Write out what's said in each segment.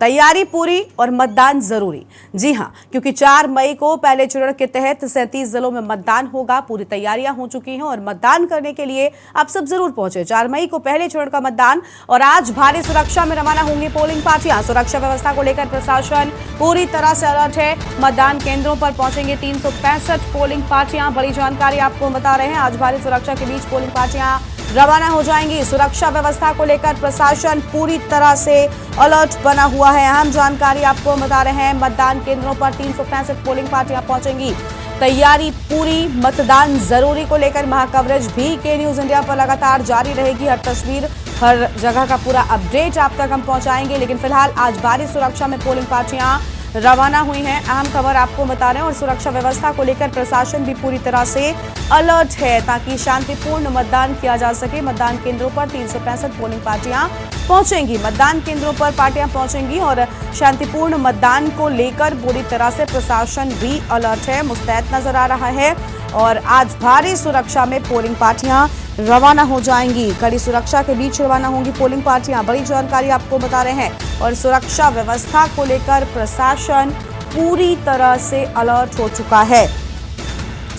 तैयारी पूरी और मतदान जरूरी। जी हां, क्योंकि 4 मई को पहले चरण के तहत 37 जिलों में मतदान होगा। पूरी तैयारियां हो चुकी हैं और मतदान करने के लिए आप सब जरूर पहुंचे। 4 मई को पहले चरण का मतदान और आज भारी सुरक्षा में रवाना होंगी पोलिंग पार्टियां। सुरक्षा व्यवस्था को लेकर प्रशासन पूरी तरह से अलर्ट है। मतदान केंद्रों पर पहुंचेंगे 365 पोलिंग पार्टियां। बड़ी जानकारी आपको बता रहे हैं, आज भारी सुरक्षा के बीच पोलिंग पार्टियां रवाना हो जाएंगी। सुरक्षा व्यवस्था को लेकर प्रशासन पूरी तरह से अलर्ट बना हुआ है। अहम जानकारी आपको बता रहे हैं, मतदान केंद्रों पर 365 पोलिंग पार्टियां पहुंचेंगी। तैयारी पूरी, मतदान जरूरी को लेकर महाकवरेज भी के न्यूज इंडिया पर लगातार जारी रहेगी। हर तस्वीर, हर जगह का पूरा अपडेट आप तक हम पहुंचाएंगे। लेकिन फिलहाल आज भारी सुरक्षा में पोलिंग पार्टियां रवाना हुई हैं। अहम खबर आपको बता रहे हैं और सुरक्षा व्यवस्था को लेकर प्रशासन भी पूरी तरह से अलर्ट है ताकि शांतिपूर्ण मतदान किया जा सके। मतदान केंद्रों पर 365 पोलिंग पार्टियां पहुंचेंगी। मतदान केंद्रों पर पार्टियां पहुंचेंगी और शांतिपूर्ण मतदान को लेकर पूरी तरह से प्रशासन भी अलर्ट है, मुस्तैद नजर आ रहा है। और आज भारी सुरक्षा में पोलिंग पार्टियां रवाना हो जाएंगी। कड़ी सुरक्षा के बीच रवाना होंगी पोलिंग पार्टियां। बड़ी जानकारी आपको बता रहे हैं और सुरक्षा व्यवस्था को लेकर प्रशासन पूरी तरह से अलर्ट हो चुका है।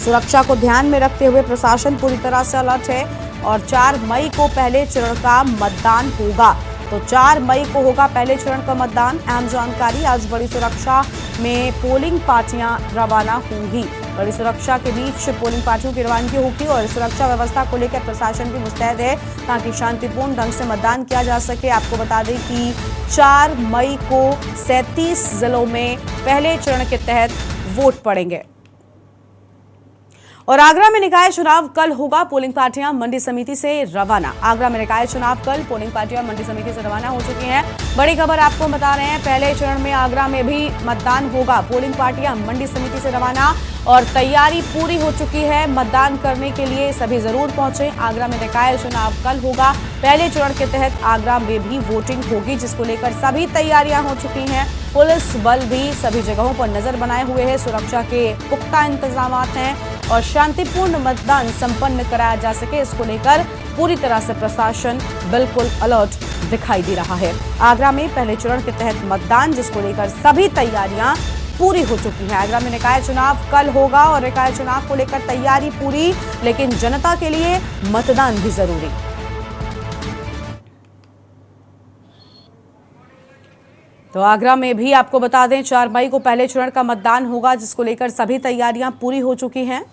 सुरक्षा को ध्यान में रखते हुए प्रशासन पूरी तरह से अलर्ट है और 4 मई को पहले चरण का मतदान होगा। तो 4 मई को होगा पहले चरण का मतदान। अहम जानकारी, आज बड़ी सुरक्षा में पोलिंग पार्टियां रवाना होंगी। बड़ी सुरक्षा के बीच पोलिंग पार्टियों की रवानगी होगी और सुरक्षा व्यवस्था को लेकर प्रशासन भी मुस्तैद है ताकि शांतिपूर्ण ढंग से मतदान किया जा सके। आपको बता दें कि 4 मई को 37 जिलों में पहले चरण के तहत वोट पड़ेंगे। और आगरा में निकाय चुनाव कल होगा। पोलिंग पार्टियां मंडी समिति से रवाना। आगरा में निकाय चुनाव कल, पोलिंग पार्टियां मंडी समिति से रवाना हो चुकी हैं। बड़ी खबर आपको बता रहे हैं, पहले चरण में आगरा में भी मतदान होगा। पोलिंग पार्टियां मंडी समिति से रवाना और तैयारी पूरी हो चुकी है। मतदान करने के लिए सभी जरूर पहुंचे। आगरा में निकाय चुनाव कल होगा। पहले चरण के तहत आगरा में भी वोटिंग होगी, जिसको लेकर सभी तैयारियां हो चुकी हैं। पुलिस बल भी सभी जगहों पर नजर बनाए हुए है। सुरक्षा के पुख्ता इंतजाम हैं और शांतिपूर्ण मतदान संपन्न कराया जा सके, इसको लेकर पूरी तरह से प्रशासन बिल्कुल अलर्ट दिखाई दे रहा है। आगरा में पहले चरण के तहत मतदान, जिसको लेकर सभी तैयारियां पूरी हो चुकी हैं। आगरा में निकाय चुनाव कल होगा और निकाय चुनाव को लेकर तैयारी पूरी, लेकिन जनता के लिए मतदान भी जरूरी। तो आगरा में भी आपको बता दें, 4 मई को पहले चरण का मतदान होगा, जिसको लेकर सभी तैयारियां पूरी हो चुकी हैं।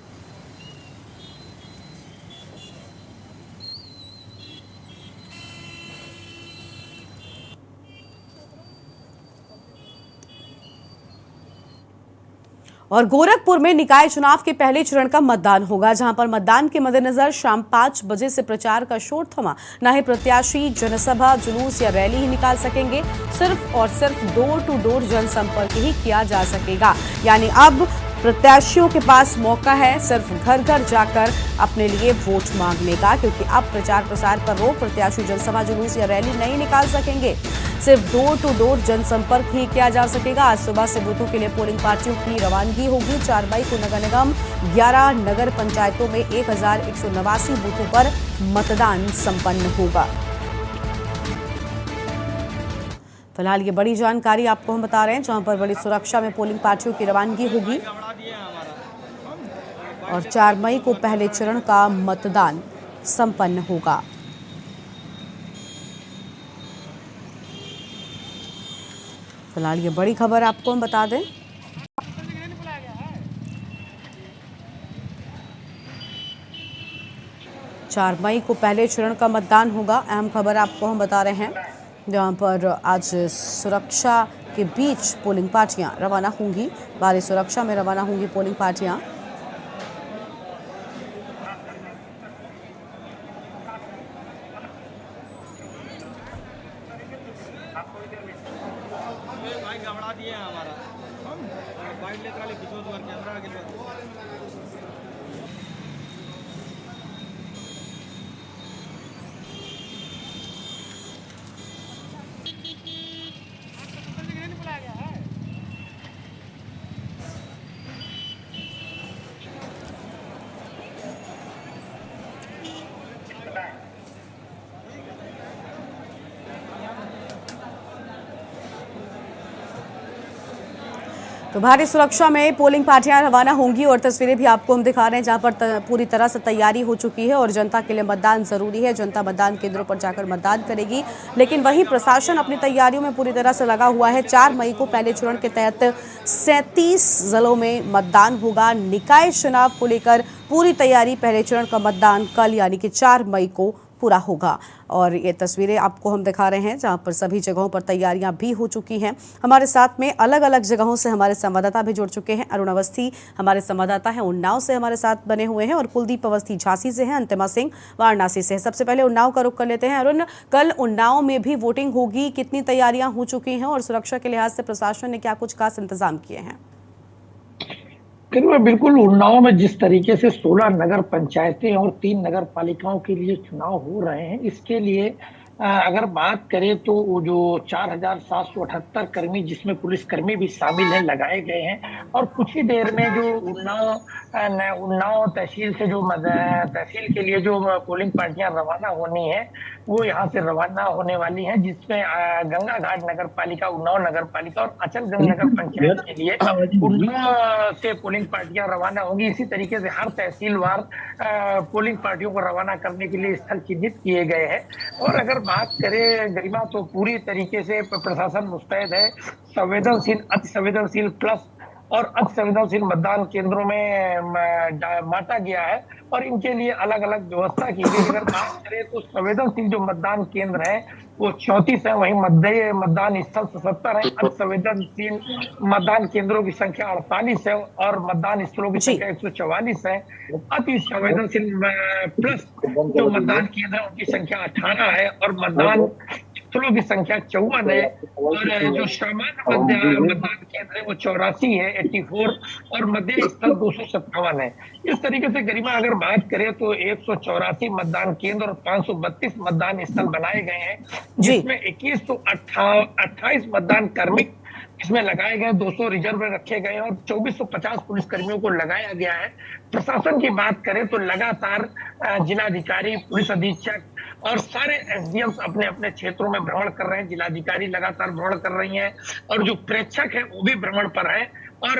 और गोरखपुर में निकाय चुनाव के पहले चरण का मतदान होगा, जहां पर मतदान के मद्देनजर शाम 5 बजे से प्रचार का शोर थमा। न ही प्रत्याशी जनसभा, जुलूस या रैली ही निकाल सकेंगे, सिर्फ और सिर्फ डोर टू डोर जनसंपर्क ही किया जा सकेगा। यानी अब प्रत्याशियों के पास मौका है सिर्फ घर घर जाकर अपने लिए वोट मांगने का, क्योंकि अब प्रचार प्रसार पर रोक। प्रत्याशी जनसभा, जुलूस या रैली नहीं निकाल सकेंगे, सिर्फ डोर टू डोर जनसंपर्क ही किया जा सकेगा। आज सुबह से बूथों के लिए पोलिंग पार्टियों की रवानगी होगी। 4 मई को नगर निगम 11 नगर पंचायतों में 1189 बूथों पर मतदान संपन्न होगा। फिलहाल ये बड़ी जानकारी आपको हम बता रहे हैं, जहां पर बड़ी सुरक्षा में पोलिंग पार्टियों की रवानगी होगी और 4 मई को पहले चरण का मतदान संपन्न होगा। फिलहाल ये बड़ी खबर आपको हम बता दें। चार मई को पहले चरण का मतदान होगा। अहम खबर आपको हम बता रहे हैं, जहां पर आज सुरक्षा के बीच पोलिंग पार्टियां रवाना होंगी। भारी सुरक्षा में रवाना होंगी पोलिंग पार्टियां। तो भारी सुरक्षा में पोलिंग पार्टियां रवाना होंगी और तस्वीरें भी आपको हम दिखा रहे हैं, जहां पर पूरी तरह से तैयारी हो चुकी है और जनता के लिए मतदान जरूरी है। जनता मतदान केंद्रों पर जाकर मतदान करेगी, लेकिन वहीं प्रशासन अपनी तैयारियों में पूरी तरह से लगा हुआ है। 4 मई को पहले चरण के तहत 37 जिलों में मतदान होगा। निकाय चुनाव को लेकर पूरी तैयारी, पहले चरण का मतदान कल यानी कि 4 मई को पूरा होगा। और ये तस्वीरें आपको हम दिखा रहे हैं, जहां पर सभी जगहों पर तैयारियां भी हो चुकी हैं। हमारे साथ में अलग अलग जगहों से हमारे संवाददाता भी जुड़ चुके हैं। अरुण अवस्थी हमारे संवाददाता हैं, उन्नाव से हमारे साथ बने हुए हैं, और कुलदीप अवस्थी झांसी से हैं, अंतिमा सिंह वाराणसी से। सबसे पहले उन्नाव का रुख कर लेते हैं। अरुण, कल उन्नाव में भी वोटिंग होगी, कितनी तैयारियां हो चुकी हैं और सुरक्षा के लिहाज से प्रशासन ने क्या कुछ खास इंतजाम किए हैं? बिल्कुल, उन्नाव में जिस तरीके से 16 नगर पंचायतें और 3 नगर पालिकाओं के लिए चुनाव हो रहे हैं, इसके लिए अगर बात करें तो वो जो 4,778 कर्मी, जिसमें पुलिस कर्मी भी शामिल हैं, लगाए गए हैं। और कुछ ही देर में जो उन्नाव तहसील से जो तहसील के लिए जो पोलिंग पार्टियां रवाना होनी है, वो यहाँ से रवाना होने वाली हैं, जिसमें गंगा घाट नगर पालिका, उन्नाव नगर पालिका और अचलगंज नगर पंचायत के लिए उन्नाव से पोलिंग पार्टियां रवाना होंगी। इसी तरीके से हर तहसीलवार पोलिंग पार्टियों को रवाना करने के लिए स्थल चिन्हित किए गए हैं। और अगर बात करें गरिमा, तो पूरी तरीके से प्रशासन मुस्तैद है। संवेदनशील, अति संवेदनशील प्लस और अति संवेदनशील मतदान केंद्रों में बांटा गया है और इनके लिए अलग अलग व्यवस्था की गई। अगर बात करें तो संवेदनशील जो मतदान केंद्र है वो 34 है, वहीं मध्य मतदान स्थल 77 है। अति संवेदनशील मतदान केंद्रों की संख्या 48 है और मतदान स्थलों की संख्या 144 है। अति संवेदनशील प्लस जो मतदान केंद्र है उनकी संख्या 18 है और मतदान स्थलों की संख्या 54 है। और जो सामान्य मतदान केंद्र है वो 84 है, 84, और मध्य स्थल 257 है। इस तरीके से गरिमा अगर बात करें तो 184 मतदान केंद्र और 532 मतदान स्थल बनाए गए हैं, जिसमें 2128 मतदान कर्मी इसमें लगाए गए, 200 रिजर्व में रखे गए और 2450 पुलिस कर्मियों को लगाया गया है। प्रशासन की बात करें तो लगातार जिलाधिकारी, पुलिस अधीक्षक और सारे एसडीएम अपने अपने क्षेत्रों में भ्रमण कर रहे हैं। जिलाधिकारी लगातार भ्रमण कर रही हैं और जो प्रेक्षक है वो भी भ्रमण पर है। और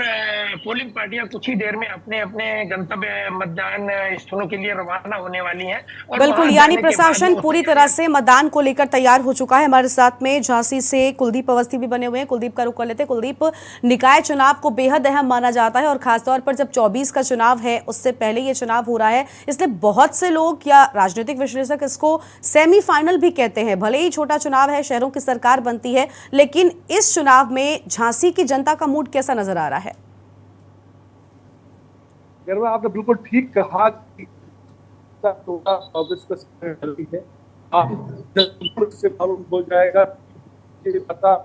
पोलिंग पार्टियां कुछ ही देर में अपने अपने गंतव्य मतदान स्थलों के लिए रवाना होने वाली हैं। और बिल्कुल, यानी प्रशासन पूरी तरह से मतदान को लेकर तैयार हो चुका है। हमारे साथ में झांसी से कुलदीप अवस्थी भी बने हुए हैं। कुलदीप का रुख कर लेते हैं। कुलदीप, निकाय चुनाव को बेहद अहम माना जाता है और खासतौर पर जब 24 का चुनाव है, उससे पहले ये चुनाव हो रहा है, इसलिए बहुत से लोग या राजनीतिक विश्लेषक इसको सेमीफाइनल भी कहते हैं। भले ही छोटा चुनाव है, शहरों की सरकार बनती है, लेकिन इस चुनाव में झांसी की जनता का मूड कैसा नजर आ रहा है? आपने बिल्कुल ठीक कहा कि है, से मालूम हो जाएगा कि पता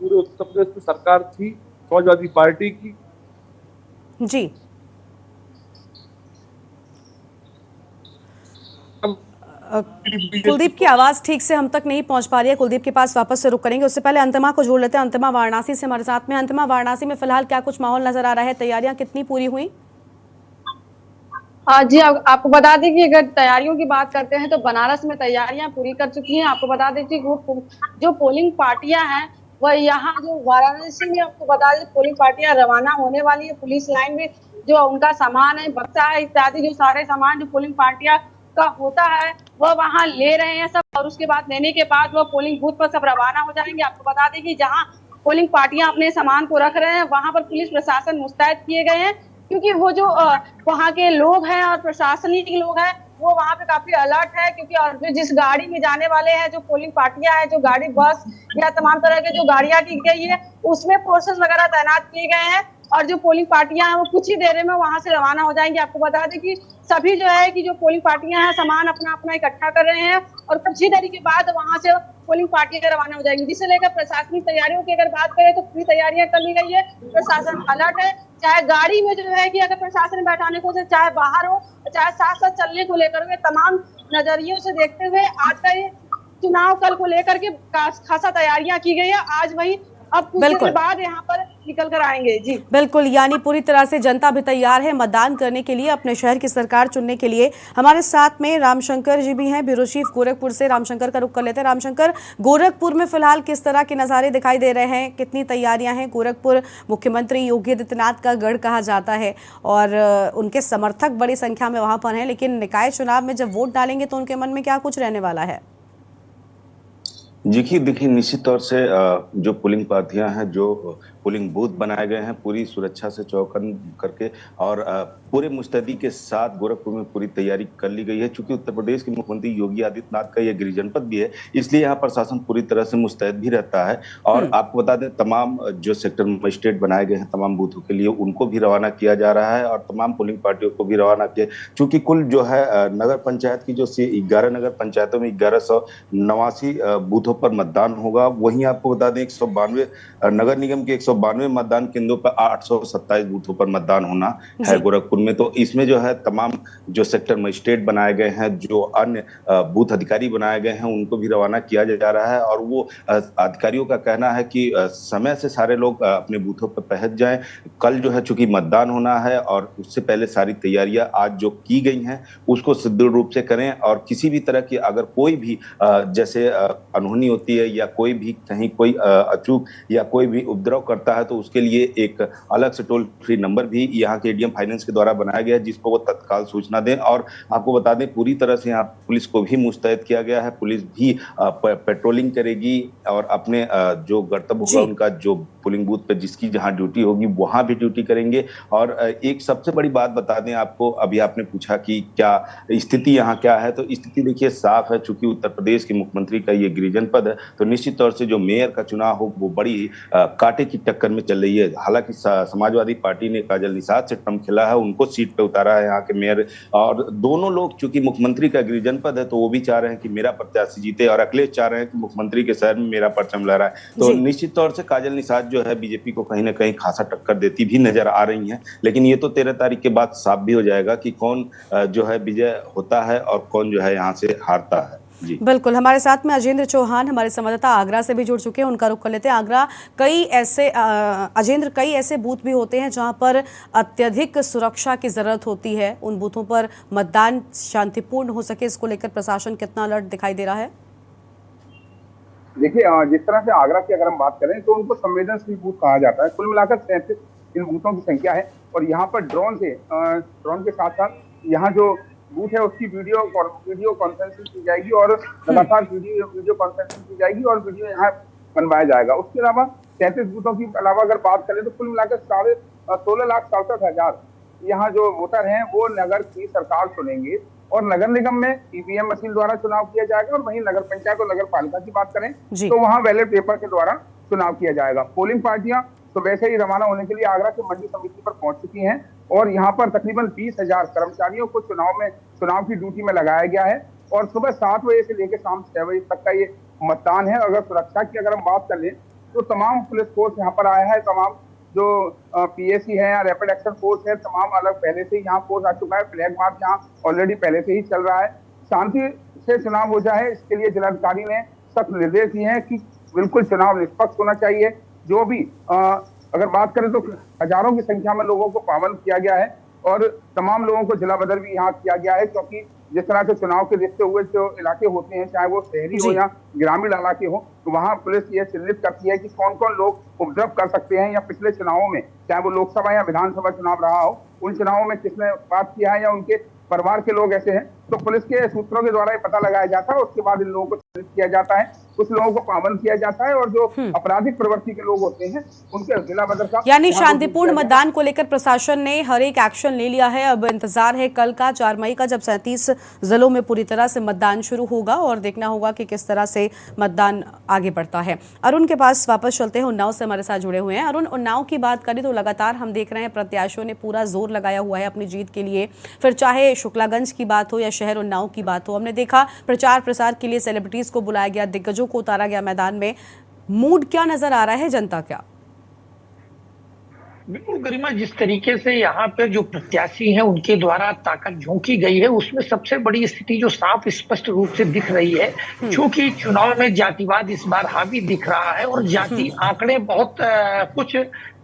पूरे उत्तर प्रदेश में सरकार थी समाजवादी पार्टी की। जी, कुलदीप की आवाज ठीक से हम तक नहीं पहुंच पा रही है। कुलदीप के पास वापस से रुक करेंगे, उससे पहले अंतिमा को जोड़ लेते हैं। अंतिमा वाराणसी से हमारे साथ में। अंतिमा, वाराणसी में फिलहाल क्या कुछ माहौल नजर आ रहा है? तैयारियां कितनी पूरी हुई? जी, आपको बता दें कि अगर तैयारियों की बात करते हैं तो बनारस में तैयारियां पूरी कर चुकी हैं। आपको बता दें कि वो जो पोलिंग पार्टियां हैं वह यहाँ जो वाराणसी में, आपको बता दें पोलिंग पार्टियां रवाना होने वाली है। पुलिस लाइन में जो उनका सामान है, बक्सा है इत्यादि, जो सारे सामान जो पोलिंग पार्टियां का होता है वह वहाँ ले रहे हैं सब, और उसके बाद लेने के बाद वह पोलिंग बूथ पर सब रवाना हो जाएंगे। आपको बता दें कि जहाँ पोलिंग पार्टियां अपने सामान को रख रहे हैं वहां पर पुलिस प्रशासन मुस्तैद किए गए हैं, क्योंकि वो जो वहाँ के लोग हैं और प्रशासनिक लोग हैं वो वहाँ पे काफी अलर्ट है। क्योंकि और जो जिस गाड़ी में जाने वाले हैं, जो पोलिंग पार्टियां हैं, जो गाड़ी, बस या तमाम तरह के जो गाड़ियां की गई है, उसमें फोर्सेस वगैरह तैनात किए गए हैं और जो पोलिंग पार्टियां हैं वो कुछ ही देर में वहां से रवाना हो जाएंगी। आपको बता दें कि सभी जो है कि जो पोलिंग पार्टियां हैं सामान अपना अपना इकट्ठा कर रहे हैं और कुछ ही देरी के बाद वहां से पोलिंग पार्टियां रवाना हो जाएंगी। जिसे लेकर प्रशासनिक तैयारियों की अगर बात करें तो पूरी तैयारियां कर ली गई है। प्रशासन अलर्ट है, चाहे गाड़ी में जो है कि अगर प्रशासन बैठाने को, चाहे बाहर हो, चाहे साथ साथ चलने को लेकर के, तमाम नजरियों से देखते हुए आज का ये चुनाव कल को लेकर के खासा तैयारियां की गई है। आज वही अब कुछ बिल्कुल। देर बाद यहाँ पर निकल कर आएंगे। जी बिल्कुल, यानी पूरी तरह से जनता भी तैयार है मतदान करने के लिए, अपने शहर की सरकार चुनने के लिए। हमारे साथ में रामशंकर जी भी हैं, ब्यूरो चीफ गोरखपुर से। रामशंकर का रुख कर लेते हैं। रामशंकर, गोरखपुर में फिलहाल किस तरह के नज़ारे दिखाई दे रहे हैं, कितनी तैयारियां हैं? गोरखपुर मुख्यमंत्री योगी आदित्यनाथ का गढ़ कहा जाता है और उनके समर्थक बड़ी संख्या में वहां पर हैं, लेकिन निकाय चुनाव में जब वोट डालेंगे तो उनके मन में क्या कुछ रहने वाला है? देखिए निश्चित तौर से जो पोलिंग पार्टियां हैं, जो पोलिंग बूथ बनाए गए हैं, पूरी सुरक्षा से चौकन करके और पूरे मुस्तैदी के साथ गोरखपुर में पूरी तैयारी कर ली गई है। चूंकि उत्तर प्रदेश के मुख्यमंत्री योगी आदित्यनाथ का यह गृह जनपद भी है, इसलिए यहाँ प्रशासन पूरी तरह से मुस्तैद भी रहता है। और आपको बता दें, तमाम जो सेक्टर मजिस्ट्रेट बनाए गए हैं तमाम बूथों के लिए, उनको भी रवाना किया जा रहा है और तमाम पोलिंग पार्टियों को भी रवाना किया। चूंकि कुल जो है नगर पंचायत की जो 11 नगर पंचायतों में 1189 बूथों पर मतदान होगा। वहीं आपको बता दें 192 नगर निगम के 192 मतदान केंद्रों पर 827 बूथों पर मतदान होना है गोरखपुर में। तो इसमें जो है तमाम जो सेक्टर मजिस्ट्रेट बनाए गए हैं, जो अन्य बूथ अधिकारी बनाए गए हैं, उनको भी रवाना किया जा रहा है। और वो अधिकारियों का कहना है कि समय से सारे लोग अपने बूथों पर पहुंच जाएं। कल जो है चूंकि मतदान होना है और उससे पहले सारी तैयारियां आज जो की गई हैं उसको सुदृढ़ रूप से करें। और किसी भी तरह की अगर कोई भी जैसे अनहोनी होती है या कोई भी कहीं कोई अचूक या कोई भी उपद्रव करता है तो उसके लिए एक अलग से टोल फ्री नंबर भी यहाँ के एडीएम फाइनेंस के द्वारा बनाया गया है, जिसको वो तत्काल सूचना दें। और आपको बता दें पूरी तरह से यहाँ पुलिस को भी मुस्तैद किया गया है। पुलिस भी पेट्रोलिंग करेगी और अपने जो कर्तव्य होगा उनका, जो पोलिंग बूथ पे जिसकी जहां ड्यूटी होगी वहां भी ड्यूटी करेंगे। और एक सबसे बड़ी बात बता दें आपको, अभी आपने पूछा कि क्या स्थिति यहाँ क्या है, तो स्थिति देखिए साफ है। चूंकि उत्तर प्रदेश के मुख्यमंत्री का ये गृह जनपद है तो निश्चित तौर से जो मेयर का चुनाव हो वो बड़ी कांटे की टक्कर में चल रही है। हालांकि समाजवादी पार्टी ने काजल निषाद से ट्रम्प खेला है, उनको सीट पे उतारा है यहाँ के मेयर। और दोनों लोग, चूंकि मुख्यमंत्री का गृह जनपद है तो वो भी चाह रहे हैं कि मेरा प्रत्याशी जीते और अखिलेश चाह रहे हैं कि मुख्यमंत्री के शहर में मेरा परचम लहराए। तो निश्चित तौर से काजल निषाद जो है बीजेपी को कहीं ना कहीं खासा टक्कर देती भी नजर आ रही है। लेकिन ये तो 13 तारीख के बाद साफ भी हो जाएगा कि कौन जो है विजय होता है और कौन जो है यहाँ से हारता है। जी बिल्कुल, हमारे साथ में अजेंद्र चौहान, हमारे संवाददाता आगरा से भी जुड़ चुके हैं, उनका रुख कर लेते हैं। आगरा, कई ऐसे बूथ भी होते हैं जहां पर अत्यधिक सुरक्षा की जरूरत होती है। उन बूथों पर मतदान शांतिपूर्ण हो सके, इसको लेकर प्रशासन कितना अलर्ट दिखाई दे रहा है? देखिए, जिस तरह से आगरा की अगर हम बात करें तो उनको संवेदनशील बूथ कहा जाता है। कुल मिलाकर 37 इन बूथों की संख्या है और यहाँ पर ड्रोन के साथ साथ यहाँ जो बूथ है उसकी वीडियो कॉन्फ्रेंसिंग की जाएगी और लगातार वीडियो कॉन्फ्रेंसिंग की जाएगी और वीडियो यहाँ बनवाया जाएगा। उसके अलावा 33 बूथों की अलावा अगर बात करें तो कुल मिलाकर 16,67,000 यहाँ जो वोटर हैं वो नगर की सरकार चुनेंगे और नगर निगम में ईवीएम मशीन द्वारा चुनाव किया जाएगा। और वहीं नगर पंचायत और नगर पालिका की बात करें तो वहाँ बैलेट पेपर के द्वारा चुनाव किया जाएगा। पोलिंग पार्टियां सुबह से ही रवाना होने के लिए आगरा की मंडी समिति पर पहुंच चुकी हैं और यहाँ पर तकरीबन 20,000 कर्मचारियों को चुनाव की ड्यूटी में लगाया गया है। और सुबह 7 बजे से लेकर शाम 6 बजे तक का ये मतदान है। अगर सुरक्षा की अगर हम बात कर लें तो तमाम पुलिस फोर्स यहाँ पर आया है, तमाम जो पीएसी है या रैपिड एक्शन फोर्स है, तमाम अलग पहले से ही यहाँ फोर्स आ चुका है। फ्लैग मार्च यहाँ ऑलरेडी पहले से ही चल रहा है। शांति से चुनाव हो जाए इसके लिए जिलाधिकारी ने सख्त निर्देश दिए हैं कि बिल्कुल चुनाव निष्पक्ष होना चाहिए। जो भी अगर बात करें तो हजारों की संख्या में लोगों को पाबंद किया गया है और तमाम लोगों को जिला बदल भी यहाँ किया गया है, क्योंकि जिस तरह से चुनाव के देखते हुए जो इलाके होते हैं, चाहे वो शहरी हो या ग्रामीण इलाके हो, तो वहाँ पुलिस ये चिन्हित करती है कि कौन कौन लोग उपद्रव कर सकते हैं या पिछले चुनावों में, चाहे वो लोकसभा या विधानसभा चुनाव रहा हो, उन चुनावों में किसने बात किया है या उनके परिवार के लोग ऐसे हैं, तो पुलिस के सूत्रों के द्वारा ये पता लगाया जाता है। उसके बाद इन लोगों को चिन्हित किया जाता है, कुछ लोगों को पाबंद किया जाता है और जो आपराधिक प्रवृत्ति के लोग होते हैं उनके जिला बदल का, यानी शांतिपूर्ण मतदान को लेकर प्रशासन ने हर एक एक्शन ले लिया है। अब इंतजार है कल का 4 मई का, जब 37 जिलों में पूरी तरह से मतदान शुरू होगा और देखना होगा कि किस तरह से मतदान आगे बढ़ता है। अरुण के पास वापस चलते हैं, उन्नाव से हमारे साथ जुड़े हुए हैं। अरुण, उन्नाव की बात करें तो लगातार हम देख रहे हैं प्रत्याशियों ने पूरा जोर लगाया हुआ है अपनी जीत के लिए, फिर चाहे शुक्लागंज की बात हो या शहर उन्नाव की बात हो। हमने देखा प्रचार प्रसार के लिए सेलिब्रिटीज को बुलाया गया, दिग्गजों को उतारा गया मैदान में। मूड क्या नजर आ रहा है, जनता क्या? बिल्कुल गरिमा, जिस तरीके से यहाँ पे जो प्रत्याशी हैं उनके द्वारा ताकत झोंकी गई है, उसमें सबसे बड़ी स्थिति जो साफ स्पष्ट रूप से दिख रही है, क्योंकि चुनाव में जातिवाद इस बार हावी दिख रहा है और जाति आंकड़े बहुत कुछ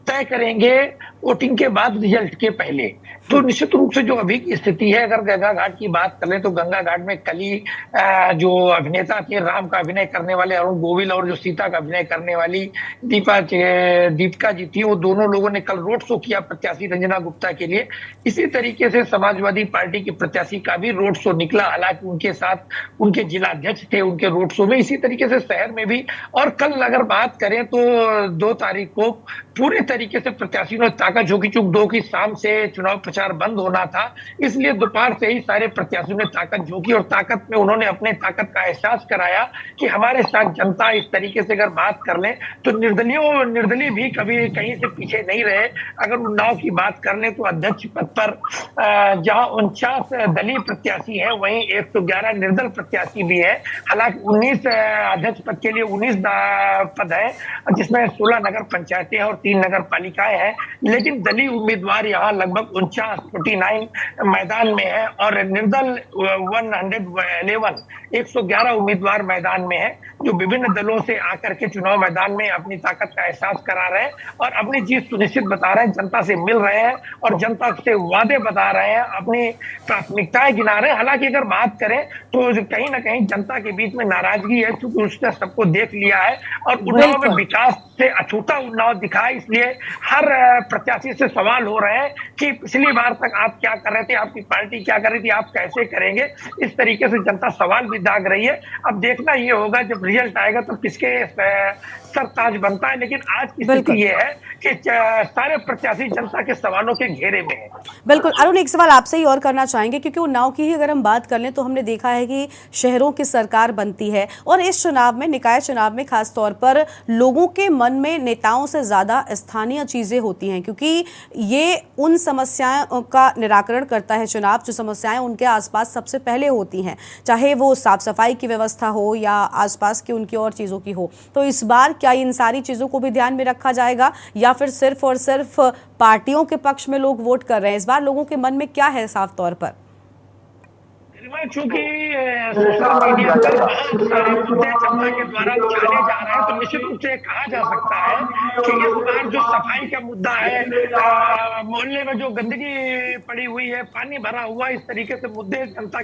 तय करेंगे वोटिंग के बाद, रिजल्ट के पहले। तो निश्चित रूप से जो अभी की स्थिति है, अगर गंगा घाट की बात करें तो गंगा घाट में कली जो अभिनेता थे, राम का अभिनय करने वाले अरुण गोविल और जो सीता का अभिनय करने वाली दीपिका जी थी, वो दोनों लोगों ने कल रोड शो किया प्रत्याशी रंजना गुप्ता के लिए। इसी तरीके से समाजवादी पार्टी की प्रत्याशी का भी रोड शो निकला, हालांकि उनके साथ उनके जिलाध्यक्ष थे उनके रोड शो में। इसी तरीके से शहर में भी, और कल अगर बात करें तो 2 तारीख को पूरे तरीके से प्रत्याशियों ने ताकत झोंकी, चूंकि 2 की शाम से चुनाव प्रचार बंद होना था, इसलिए दोपहर से ही सारे प्रत्याशियों ने ताकत झोंकी और ताकत में उन्होंने अपने ताकत का एहसास कराया कि हमारे साथ जनता। इस तरीके से अगर बात कर लें तो निर्दलीय भी कभी कहीं से पीछे नहीं रहे। अगर उन्नाव की बात कर लें तो अध्यक्ष पद पर जहां 49 दलीय प्रत्याशी है, वहीं 111 निर्दल प्रत्याशी भी है। हालांकि 19 अध्यक्ष पद के लिए 19 पद है, जिसमें 16 नगर पंचायतें और 3 नगर पालिकाएं हैं, लेकिन दलीय उम्मीदवार यहाँ लगभग 49 मैदान में है और निर्दल 111 उम्मीदवार मैदान में है, जो विभिन्न दलों से आकर के चुनाव मैदान में अपनी ताकत का एहसास करा रहे हैं और अपनी जीत सुनिश्चित बता रहे हैं, जनता से मिल रहे हैं और जनता से वादे बता रहे हैं, अपनी प्राथमिकताएं गिना रहे हैं। हालांकि अगर बात करें तो कहीं ना कहीं जनता के बीच में नाराजगी है, क्योंकि उसने सबको देख लिया है और उन्नाव में विकास से अछूता उन्नाव दिखा है। इसलिए हर प्रत्याशी से सवाल हो रहे हैं कि पिछली बार तक आप क्या कर रहे थे, आपकी पार्टी क्या कर रही थी, आप कैसे करेंगे। इस तरीके से जनता सवाल भी दाग रही है। अब देखना ये होगा जब रिजल्ट आएगा तो किसके सरताज बनता है, लेकिन आज की स्थिति ये है कि सारे प्रत्याशी जनता के सवालों के घेरे में है। बिल्कुल अरुण, एक सवाल आपसे ही और करना चाहेंगे, क्योंकि उन्नाव की ही अगर हम बात कर लें तो हमने देखा है कि शहरों की सरकार बनती है और इस चुनाव में, निकाय चुनाव में खास तौर पर लोगों के मन में नेताओं से ज्यादा स्थानीय चीजें होती हैं, क्योंकि ये उन समस्याओं का निराकरण करता है चुनाव जो समस्याएं उनके आसपास सबसे पहले होती हैं, चाहे वो साफ सफाई की व्यवस्था हो या आसपास की उनकी और चीजों की हो। तो इस बार क्या इन सारी चीजों को भी ध्यान में रखा जाएगा या फिर सिर्फ और सिर्फ पार्टियों के पक्ष में लोग वोट कर रहे हैं? इस बार लोगों के मन में क्या है साफ तौर पर? चूंकि सोशल मीडिया पर बहुत सारे मुद्दे जनता के द्वारा उठाए जा रहे हैं, तो निश्चित रूप से कहा जा सकता है कि इस बार जो सफाई का मुद्दा है, मोहल्ले में जो गंदगी पड़ी हुई है, पानी भरा हुआ, इस तरीके से मुद्दे जनता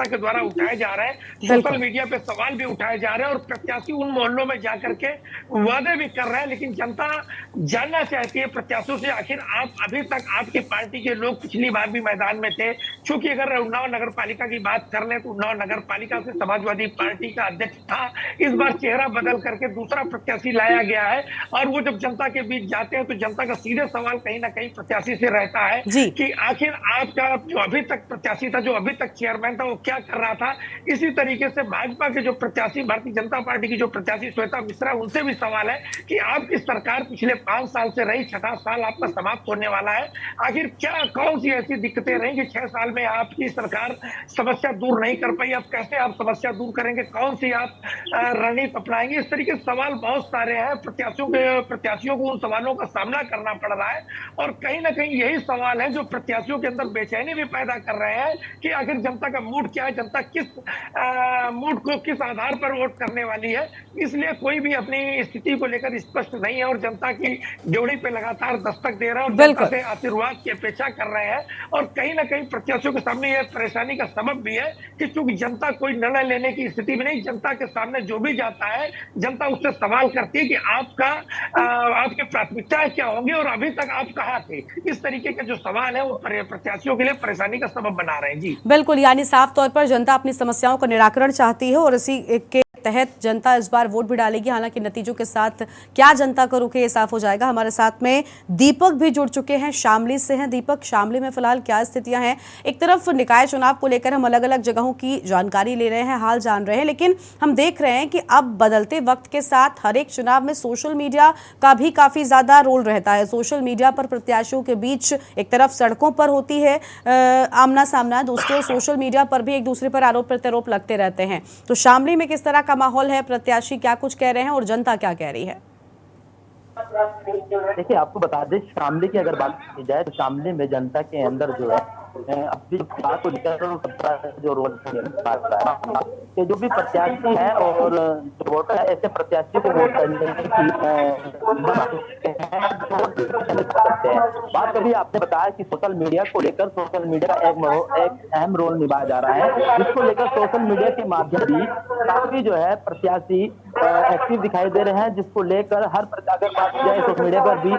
के द्वारा उठाए जा रहे हैं। सोशल मीडिया पे सवाल भी उठाए जा रहे हैं और प्रत्याशी उन मोहल्लों में जाकर के वादे भी कर रहे हैं, लेकिन जनता जानना चाहती है प्रत्याशियों से, आखिर आप अभी तक आपकी पार्टी के लोग पिछली बार भी मैदान में थे। चूंकि अगर उन्नाव नगर पालिका की बात कर ले तो उन्नाव नगर पालिका से समाजवादी पार्टी का अध्यक्ष था, इस बार चेहरा बदल करके दूसरा प्रत्याशी लाया गया है और वो जब जनता के बीच जाते हैं तो जनता का सीधे सवाल कहीं ना कहीं प्रत्याशी से रहता है कि आखिर आपका जो अभी तक प्रत्याशी था, जो अभी तक चेयरमैन था, वो क्या कर रहा था। इसी तरीके से भाजपा के जो प्रत्याशी, भारतीय जनता पार्टी की जो प्रत्याशी श्वेता मिश्रा, उनसे भी सवाल है कि आपकी सरकार पिछले 5 साल से रही, 6वां साल आपका समाप्त होने वाला है, आखिर क्या कौन सी ऐसी दिक्कतें रही कि 6 साल में आपकी सरकार समस्या दूर नहीं कर पाई, अब कैसे आप समस्या दूर करेंगे, कौन सी आप रणनीति अपनाएंगे। इस तरीके से सवाल बहुत सारे हैं, प्रत्याशियों को उन सवालों का सामना करना पड़ रहा है और कहीं ना कहीं यही सवाल है जो प्रत्याशियों के अंदर बेचैनी भी पैदा कर रहे हैं कि आखिर जनता का मूड क्या है, जनता किस मूड को किस आधार पर वोट करने वाली है। इसलिए कोई भी अपनी स्थिति को लेकर स्पष्ट नहीं है और जनता की ड्योढ़ी पे लगातार दस्तक दे रहा है और जनता से आशीर्वाद की अपेक्षा कर रहे हैं। और कहीं ना कहीं प्रत्याशियों के सामने यह परेशानी का सबब भी है कि चूंकि जनता कोई निर्णय लेने की स्थिति में नहीं, जनता के सामने जो भी जाता है जनता उससे सवाल करती है कि आपके प्राथमिकताएं क्या होंगी और अभी तक आप कहां थे। इस तरीके के जो सवाल है वो प्रत्याशियों के लिए परेशानी का सबब बना रहे हैं। जी बिल्कुल, यानी साफ तौर पर जनता अपनी समस्याओं का निराकरण चाहती है और इसी के तहत जनता इस बार वोट भी डालेगी। हालांकि नतीजों के साथ क्या जनता का रुख है ये साफ हो जाएगा। हमारे साथ में दीपक भी जुड़ चुके हैं, शामली से हैं। दीपक, शामली में फिलहाल क्या स्थितियां हैं? एक तरफ निकाय चुनाव को लेकर हम अलग अलग जगहों की जानकारी ले रहे हैं, हाल जान रहे हैं, लेकिन हम देख रहे हैं कि अब बदलते वक्त के साथ हर एक चुनाव में सोशल मीडिया का भी काफी ज्यादा रोल रहता है। सोशल मीडिया पर प्रत्याशियों के बीच एक तरफ सड़कों पर होती है आमना सामना, दूसरी ओर सोशल मीडिया पर भी एक दूसरे पर आरोप प्रत्यारोप लगते रहते हैं। तो शामली में किस तरह का माहौल है, प्रत्याशी क्या कुछ कह रहे हैं और जनता क्या कह रही है? देखिए, आपको बता दें, शामली की अगर बात की जाए तो शामली में जनता के अंदर जो है अपनी बात को लेकर जो रोल कि जो भी प्रत्याशी है और जो वोटर है, ऐसे प्रत्याशी को वोट करने की सकते हैं। बात कभी आपने बताया कि सोशल मीडिया को लेकर सोशल मीडिया का एक अहम रोल निभाया जा रहा है, जिसको लेकर सोशल मीडिया के माध्यम भी काफी जो है प्रत्याशी एक्टिव दिखाई दे रहे हैं, जिसको लेकर हर अगर बात की जाए सोशल मीडिया पर भी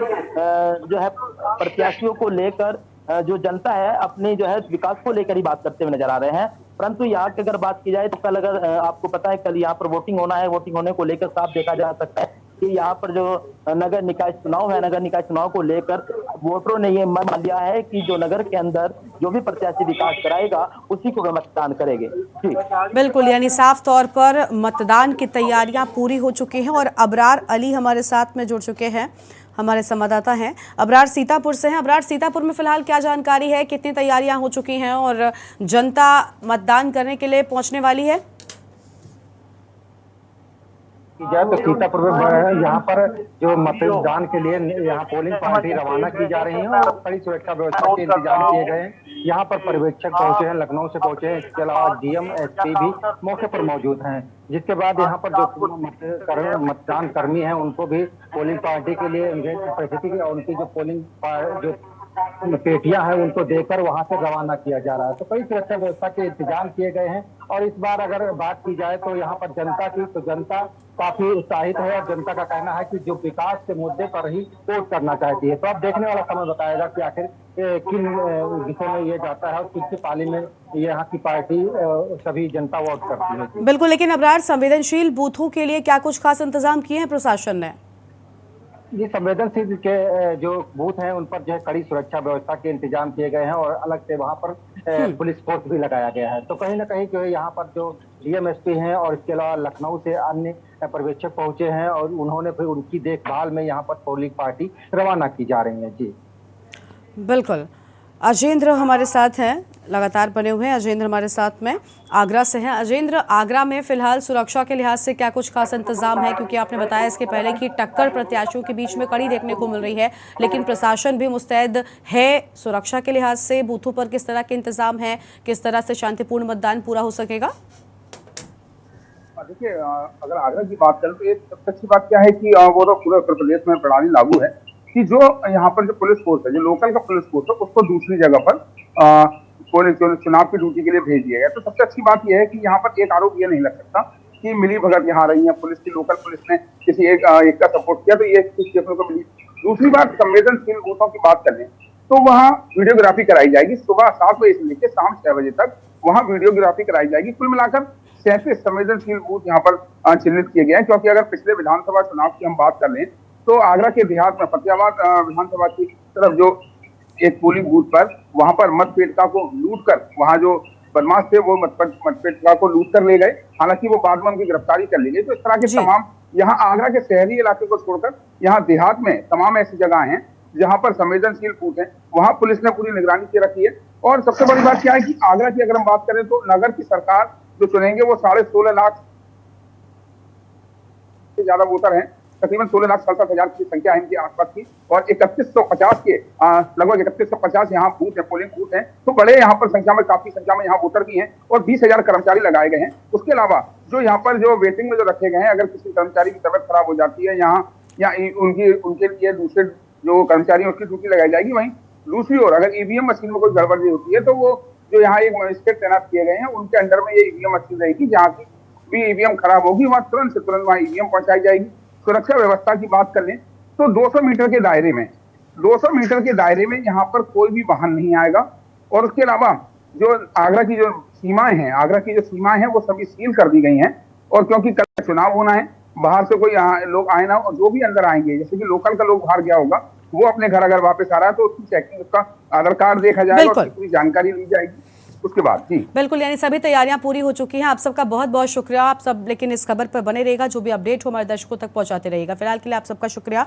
जो है प्रत्याशियों को लेकर जो जनता है अपनी जो है विकास को लेकर ही बात करते हुए नजर आ रहे हैं। परंतु यहाँ की अगर बात की जाए तो कल अगर आपको पता है कल यहाँ पर वोटिंग होना है, वोटिंग होने को लेकर साफ देखा जा सकता है कि यहाँ पर जो नगर निकाय चुनाव है, नगर निकाय चुनाव को लेकर वोटरों ने ये मान लिया है कि जो नगर के अंदर जो भी प्रत्याशी विकास कराएगा उसी को वे मतदान करेंगे। जी बिल्कुल, यानी साफ तौर पर मतदान की तैयारियां पूरी हो चुकी हैं और अबरार अली हमारे साथ में जुड़ चुके हैं, हमारे संवाददाता हैं। अबरार सीतापुर से हैं। अबरार, सीतापुर में फिलहाल क्या जानकारी है, कितनी तैयारियां हो चुकी हैं और जनता मतदान करने के लिए पहुंचने वाली है? जाए तो सीतापुर में यहाँ पर जो मतदान के लिए यहाँ पोलिंग पार्टी रवाना की जा रही है और कड़ी सुरक्षा व्यवस्था के इंतजाम किए गए हैं। यहाँ पर पर्यवेक्षक पहुंचे हैं, लखनऊ से पहुंचे हैं, इसके अलावा डीएम एसपी भी मौके पर मौजूद हैं। जिसके बाद यहाँ पर जो मतदान कर्मी हैं उनको भी पोलिंग पार्टी के लिए उनकी जो पोलिंग जो पेटियां हैं उनको देकर वहां से रवाना किया जा रहा है। तो कई सुरक्षा व्यवस्था के इंतजाम किए गए हैं और इस बार अगर बात की जाए तो यहाँ पर जनता की तो जनता काफी उत्साहित है और जनता का कहना है कि जो विकास के मुद्दे पर ही वोट करना चाहती है। तो अब देखने वाला समय बताएगा कि आखिर किन दिशा में ये जाता है और किस पाली में यहाँ की पार्टी सभी जनता वोट करती है। बिल्कुल, लेकिन अबरार, संवेदनशील बूथों के लिए क्या कुछ खास इंतजाम किए हैं प्रशासन ने? ये संवेदनशील के जो बूथ हैं उन पर जो है कड़ी सुरक्षा व्यवस्था के इंतजाम किए गए हैं और अलग से वहां पर पुलिस फोर्स भी लगाया गया है। तो कहीं ना कहीं जो है यहाँ पर जो डीएमएसपी हैं और इसके अलावा लखनऊ से अन्य पर्यवेक्षक पहुंचे हैं और उन्होंने फिर उनकी देखभाल में यहाँ पर पोलिंग पार्टी रवाना की जा रही है। जी बिल्कुल, अजेंद्र हमारे साथ हैं, लगातार बने हुए हैं। अजेंद्र हमारे साथ में आगरा से हैं। अजेंद्र, आगरा में फिलहाल सुरक्षा के लिहाज से क्या कुछ खास इंतजाम है? क्योंकि आपने बताया इसके पहले कि टक्कर प्रत्याशियों के बीच में कड़ी देखने को मिल रही है, लेकिन प्रशासन भी मुस्तैद है सुरक्षा के लिहाज से। बूथों पर किस तरह के इंतजाम है, किस तरह से शांतिपूर्ण मतदान पूरा हो सकेगा? देखिए, अगर आगरा की बात करें तो एक सबसे अच्छी बात क्या है कि वो तो पूरे उत्तर प्रदेश में प्रणाली लागू है कि जो यहाँ पर जो पुलिस फोर्स है, जो लोकल का पुलिस फोर्स है, उसको दूसरी जगह पर चुनाव की ड्यूटी के लिए भेज दिया गया। तो सबसे अच्छी बात यह है कि यहाँ पर एक आरोप ये नहीं लग सकता कि मिली भगत यहाँ रही है पुलिस की, लोकल पुलिस ने किसी एक का सपोर्ट किया, तो ये देखने को मिली। दूसरी बात, संवेदनशील बूथों की बात करें तो वहाँ वीडियोग्राफी कराई जाएगी। सुबह 7 बजे से लेकर शाम 6 बजे तक वहाँ वीडियोग्राफी कराई जाएगी। कुल मिलाकर 37 संवेदनशील बूथ यहाँ पर चिन्हित किए गए हैं। क्योंकि अगर पिछले विधानसभा चुनाव की हम बात कर लें तो आगरा के देहात में फतेहाबाद विधानसभा की तरफ जो एक पोलिंग बूथ पर वहां पर मतपेटिका को लूट कर वहां जो बदमाश थे वो मतपेटिका को लूट कर ले गए। हालांकि वो बाद में उनकी गिरफ्तारी कर ली गई। तो इस तरह के तमाम यहाँ आगरा के शहरी इलाके को छोड़कर यहाँ देहात में तमाम ऐसी जगह हैं जहां पर संवेदनशील बूथ है, वहां पुलिस ने पूरी निगरानी की रखी है। और सबसे बड़ी बात क्या है कि आगरा की अगर हम बात करें तो नगर की सरकार जो चुनेंगे वो 16.5 लाख से ज्यादा वोटर हैं। तकरीबन 16,67,000 की संख्या है इनके आसपास की और 3150 के लगभग 3150 यहाँ बूथ है, पोलिंग बूथ हैं। तो बड़े यहाँ पर संख्या में, काफी संख्या में यहाँ वोटर भी हैं और 20,000 कर्मचारी लगाए गए हैं। उसके अलावा जो यहाँ पर जो वेटिंग में जो रखे गए हैं, अगर किसी कर्मचारी की तबियत खराब हो जाती है यहाँ या उनके लिए दूसरे जो कर्मचारी उसकी ड्यूटी लगाई जाएगी। वहीं दूसरी ओर अगर ईवीएम मशीन में कोई गड़बड़ी होती है तो वो जो यहाँ एक मजिस्ट्रेट तैनात किए गए हैं उनके अंडर में ये ईवीएम मशीन रहेगी। जहाँ की भी ईवीएम खराब होगी वहाँ तुरंत से तुरंत वहाँ ईवीएम पहुंचाई जाएगी। सुरक्षा व्यवस्था की बात कर लें तो 200 मीटर के दायरे में यहाँ पर कोई भी वाहन नहीं आएगा। और उसके अलावा जो आगरा की जो सीमाएं हैं वो सभी सील कर दी गई हैं। और क्योंकि कल चुनाव होना है, बाहर से कोई लोग आए ना, और जो भी अंदर आएंगे, जैसे कि लोकल का लोग बाहर गया होगा वो अपने घर अगर वापस आ रहा है तो उसकी चेकिंग, उसका आधार कार्ड देखा जाएगा, उसकी पूरी जानकारी ली जाएगी उसके बाद। जी बिल्कुल, यानी सभी तैयारियां पूरी हो चुकी हैं। आप सबका बहुत बहुत शुक्रिया। आप सब लेकिन इस खबर पर बने रहेगा, जो भी अपडेट हो हमारे दर्शकों तक पहुंचाते रहेगा। फिलहाल के लिए आप सबका शुक्रिया।